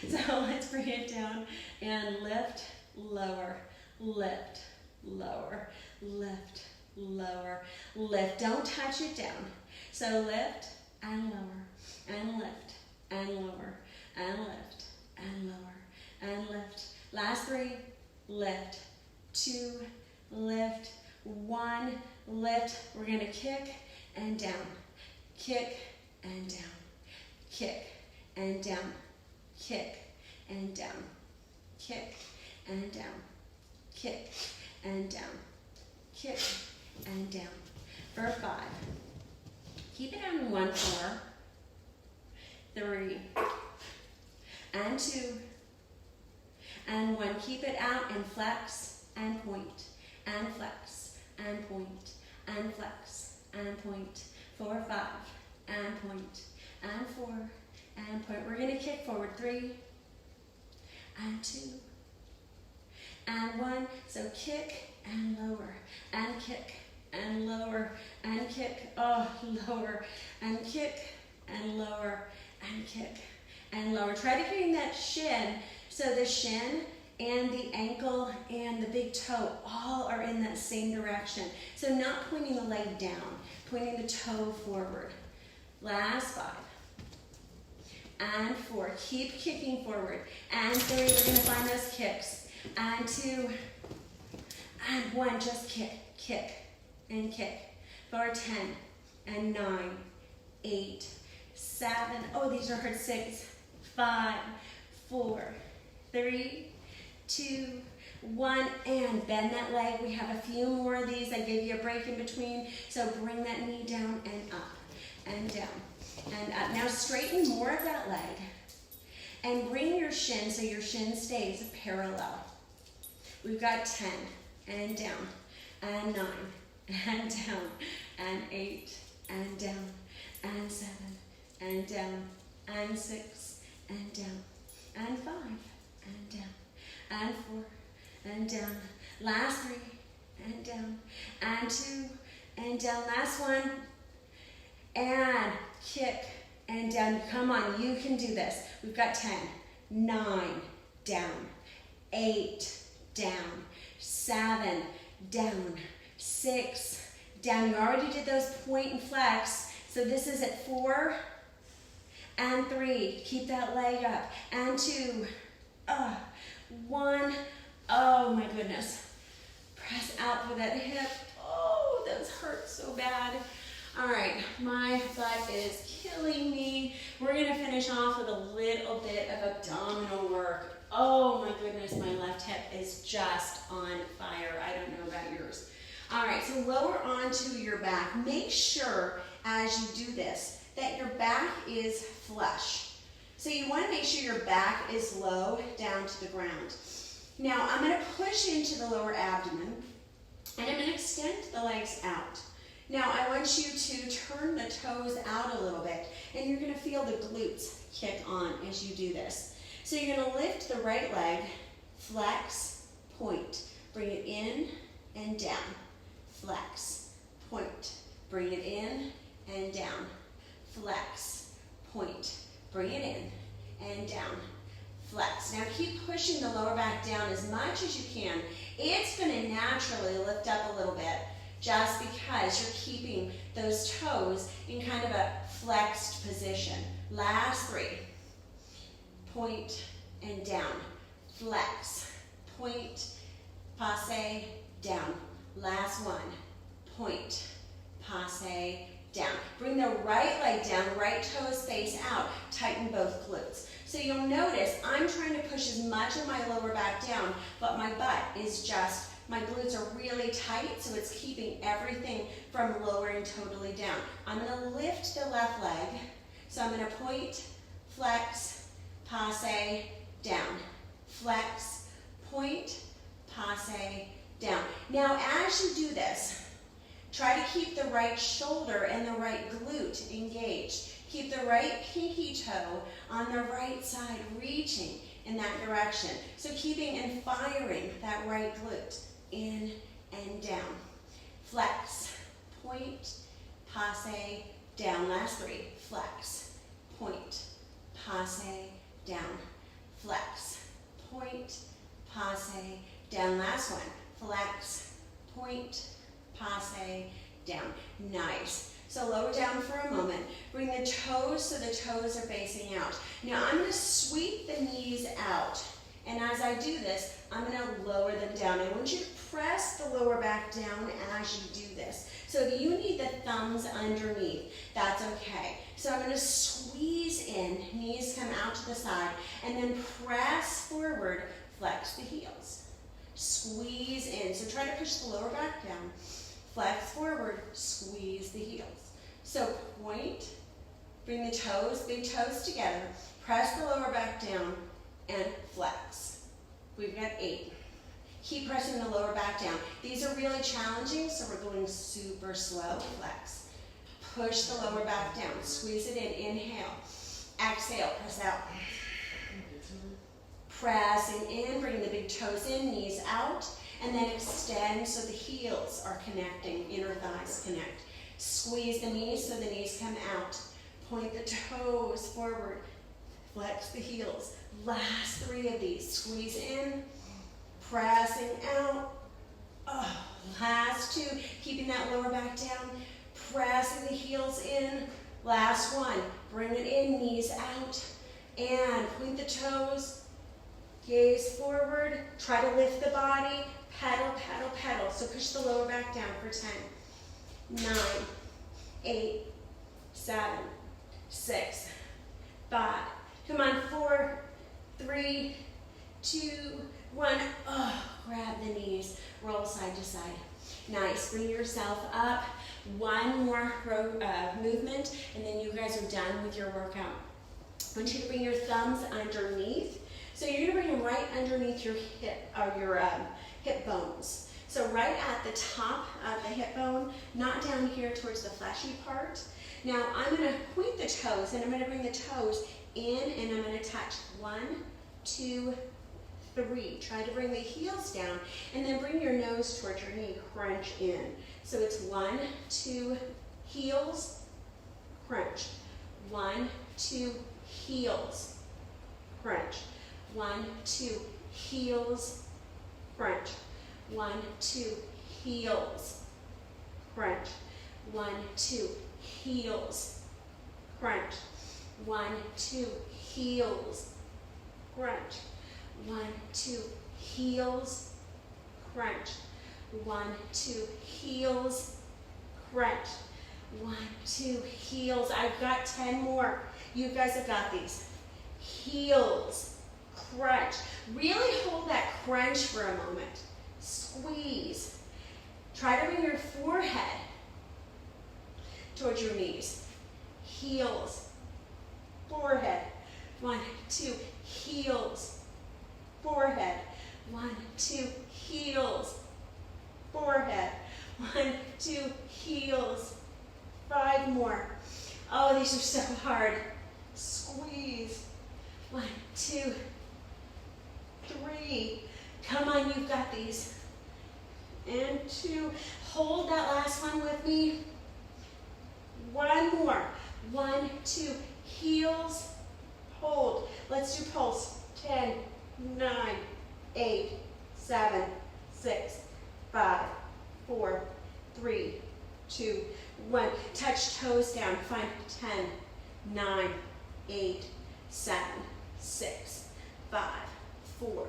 Speaker 1: So let's bring it down and lift, lower, lift, lower, lift, lower, lift. Don't touch it down. So lift and lower, and lift, and lower, and lift, and lower, and lift. Last 3, lift, 2, lift, 1, lift. We're gonna kick and down, kick and down, kick and down, kick and down, kick and down, kick and down, kick and down. For 5. Keep it on 1, 4, 3, and 2, and 1. Keep it out and flex and point, and flex and point, and flex and point. 4, 5, and point, and 4, and point. We're going to kick forward 3, and 2, and 1. So kick and lower, and kick and lower, and kick, lower, and kick and lower, and kick and lower. Try to bring that shin, so the shin and the ankle and the big toe all are in that same direction. So not pointing the leg down, pointing the toe forward. Last 5. And 4. Keep kicking forward. And 3. We're going to find those kicks. And 2. And 1. Just kick, kick, and kick. For 10 and 9, 8, 7. Oh, these are hard. 6, 5, 4, 3, 2, 1, and bend that leg. We have a few more of these. I gave you a break in between, so bring that knee down and up and down and up. Now straighten more of that leg and bring your shin so your shin stays parallel. We've got 10, and down, and 9, and down, and 8, and down, and 7, and down, and 6, and down, and 5, and down, and 4, and down. Last 3, and down, and 2, and down. Last one, and kick, and down. Come on, you can do this. We've got 10, 9, down, 8, down, 7, down, 6, down. You already did those point and flex, so this is at 4, and 3. Keep that leg up, and 2, 1. Oh my goodness. Press out for that hip. Oh, those hurt so bad. All right, my butt is killing me. We're gonna finish off with a little bit of abdominal work. Oh my goodness, my left hip is just on fire. I don't know about yours. All right, so lower onto your back. Make sure as you do this that your back is flush. So you wanna make sure your back is low down to the ground. Now I'm gonna push into the lower abdomen and I'm gonna extend the legs out. Now I want you to turn the toes out a little bit and you're gonna feel the glutes kick on as you do this. So you're gonna lift the right leg, flex, point, bring it in and down, flex, point, bring it in and down, flex, point, bring it in and down, flex. Now keep pushing the lower back down as much as you can. It's gonna naturally lift up a little bit just because you're keeping those toes in kind of a flexed position. Last 3, point and down, flex, point, passe, down. Last 1, point, passe, down. Bring the right leg down, right toes face out, tighten both glutes. So you'll notice I'm trying to push as much of my lower back down, but my butt is just, my glutes are really tight, so it's keeping everything from lowering totally down. I'm gonna lift the left leg, so I'm gonna point, flex, passe, down, flex, point, passe, down. Now as you do this, try to keep the right shoulder and the right glute engaged. Keep the right pinky toe on the right side, reaching in that direction. So keeping and firing that right glute in and down. Flex, point, passe, down. Last 3, flex, point, passe, down, flex, point, passe, down. Last one, flex, point, passe, down. Nice. So lower down for a moment. Bring the toes so the toes are facing out. Now I'm going to sweep the knees out. And as I do this, I'm going to lower them down. I want you to press the lower back down as you do this. So if you need the thumbs underneath, that's okay. So I'm going to squeeze in, knees come out to the side, and then press forward, flex the heels. Squeeze in. So try to push the lower back down. Flex forward, squeeze the heels. So point, bring the toes, big toes together, press the lower back down, and flex. We've got 8. Keep pressing the lower back down. These are really challenging, so we're going super slow. Flex. Push the lower back down, squeeze it in, inhale. Exhale, press out. Pressing in, bring the big toes in, knees out. And then extend so the heels are connecting, inner thighs connect. Squeeze the knees so the knees come out. Point the toes forward. Flex the heels. Last 3 of these. Squeeze in, pressing out. Oh, last 2. Keeping that lower back down. Pressing the heels in. Last 1. Bring it in, knees out. And point the toes. Gaze forward. Try to lift the body. Pedal, pedal, pedal. So push the lower back down for 10, 9, 8, 7, 6, 5. Come on, 4, 3, 2, 1. Oh, grab the knees. Roll side to side. Nice, bring yourself up. One more movement, and then you guys are done with your workout. I want you to bring your thumbs underneath. So you're gonna bring them right underneath your hip, or your hip bones. So right at the top of the hip bone, not down here towards the fleshy part. Now I'm gonna point the toes, and I'm gonna bring the toes in, and I'm gonna touch 1, 2, 3. Try to bring the heels down, and then bring your nose towards your knee, crunch in. So it's 1, 2, heels, crunch. 1, 2, heels, crunch. 1, 2, heels, crunch. 1, 2, heels, crunch. 1, 2, heels, crunch. 1, 2, heels, crunch. 1, 2, heels, crunch. 1, 2, heels, crunch. 1, 2, heels. I've got 10 more. You guys have got these. Heels, crunch. Really hold that crunch for a moment. Squeeze. Try to bring your forehead towards your knees. Heels, forehead. 1, 2, heels, forehead. 1, 2, heels, forehead. 1, 2, heels. 5 more. Oh, these are so hard. Squeeze. 1, 2, 3. Come on, you've got these. And 2. Hold that last one with me. 1 more. 1, 2, heels, hold. Let's do pulse. 10, 9, 8, 7, 6, 5, 4, 3, 2, 1. Touch toes down. Find 10, 9, 8, 7, 6, 5, 4,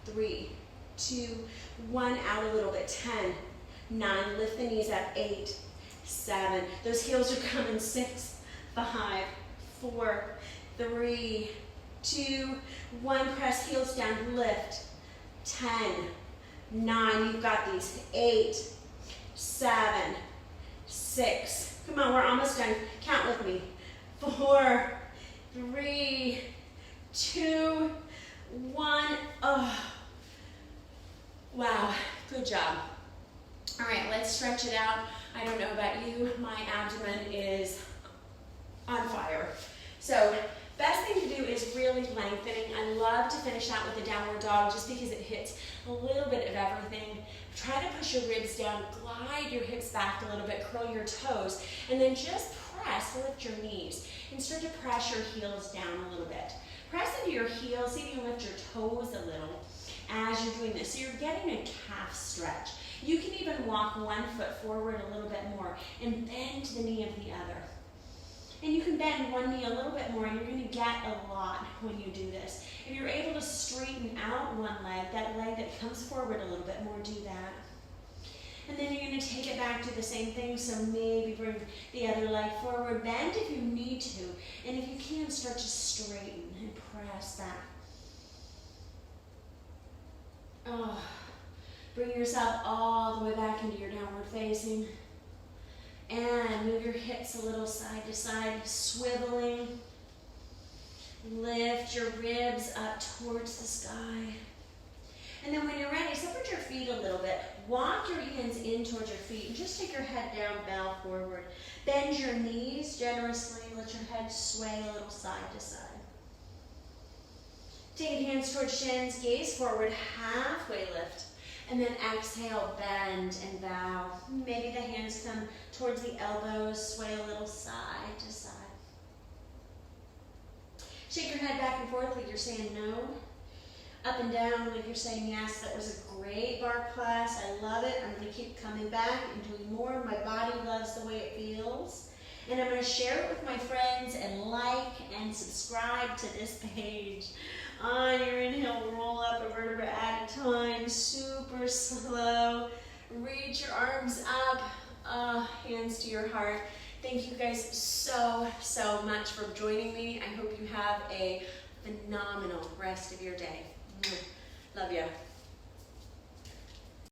Speaker 1: 3, 2, 1. Out a little bit. 10, 9. Lift the knees up. 8, 7. Those heels are coming. 6, 5, 4, 3, 2, 1. Press heels down. Lift. 10, 9. You've got these. 8, 7, 6. Come on, we're almost done. Count with me. 4, 3, 2, 1. Oh, wow, good job. All right, let's stretch it out. I don't know about you, my abdomen is on fire. So best thing to do is really lengthening. I love to finish out with a downward dog just because it hits a little bit of everything. Try to push your ribs down, glide your hips back a little bit, curl your toes, and then just press, lift your knees, and start to press your heels down a little bit. Press into your heels, see if you can lift your toes a little as you're doing this. So you're getting a calf stretch. You can even walk one foot forward a little bit more and bend the knee of the other. And you can bend one knee a little bit more, and you're going to get a lot when you do this. If you're able to straighten out one leg, that leg that comes forward a little bit more, do that. And then you're going to take it back to the same thing, so maybe bring the other leg forward, bend if you need to, and if you can, start to straighten and press that. Oh, bring yourself all the way back into your downward facing. And move your hips a little side to side, swiveling. Lift your ribs up towards the sky. And then when you're ready, separate your feet a little bit. Walk your hands in towards your feet and just take your head down, bow forward. Bend your knees generously. Let your head sway a little side to side. Take your hands towards shins, gaze forward, halfway lift. And then exhale, bend and bow. Maybe the hands come towards the elbows, sway a little side to side. Shake your head back and forth like you're saying no. Up and down like you're saying yes. That was a great bar class. I love it. I'm going to keep coming back and doing more. My body loves the way it feels. And I'm going to share it with my friends and like and subscribe to this page. On your inhale, roll up a vertebra at a time, super slow. Reach your arms up, hands to your heart. Thank you guys so much for joining me. I hope you have a phenomenal rest of your day. Love you.